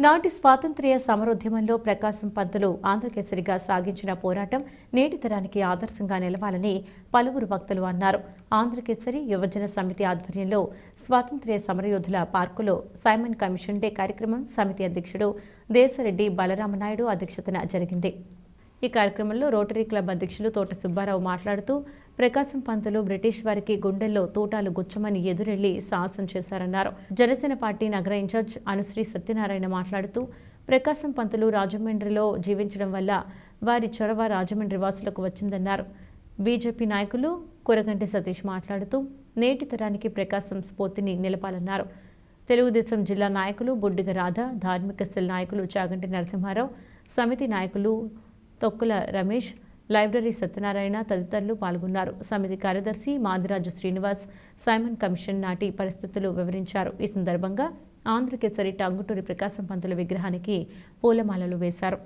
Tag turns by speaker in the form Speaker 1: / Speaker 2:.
Speaker 1: నాటి స్వాతంత్ర్య సమరోద్యమంలో ప్రకాశం పంతులు ఆంధ్రకేసరిగా సాగించిన పోరాటం నేటి తరానికి ఆదర్శంగా నిలవాలని పలువురు వక్తలు అన్నారు. ఆంధ్రకేసరి యువజన సమితి ఆధ్వర్యంలో స్వాతంత్ర్య సమరయోధుల పార్కులో సైమన్ కమిషన్ డే కార్యక్రమం సమితి అధ్యక్షుడు దేశరెడ్డి బలరామనాయుడు అధ్యక్షతన జరిగింది. ఈ కార్యక్రమంలో రోటరీ క్లబ్ అధ్యక్షులు తోట సుబ్బారావు మాట్లాడుతూ ప్రకాశం పంతులు బ్రిటిష్ వారికి గుండెల్లో తూటాలు గుచ్చమని ఎదురెళ్లి సాహసం చేశారన్నారు. జనసేన పార్టీ నగర ఇన్ఛార్జ్ అనుశ్రీ సత్యనారాయణ మాట్లాడుతూ ప్రకాశం పంతులు రాజమండ్రిలో జీవించడం వల్ల వారి చొరవ రాజమండ్రి వాసులకు వచ్చిందన్నారు. బీజేపీ నాయకులు కురగంటి సతీష్ మాట్లాడుతూ నేటి తరానికి ప్రకాశం స్ఫూర్తిని నిలపాలన్నారు. తెలుగుదేశం జిల్లా నాయకులు బుడ్డిగ రాధ, ధార్మిక సెల్ నాయకులు చాగంటి నరసింహారావు, సమితి నాయకులు తొక్కుల రమేష్, లైబ్రరీ సత్యనారాయణ తదితరులు పాల్గొన్నారు. సమితి కార్యదర్శి మాదిరాజు శ్రీనివాస్ సైమన్ కమిషన్ నాటి పరిస్థితులు వివరించారు. ఈ సందర్భంగా ఆంధ్రకేసరి టంగుటూరి ప్రకాశం పంతుల విగ్రహానికి పూలమాలలు వేశారు.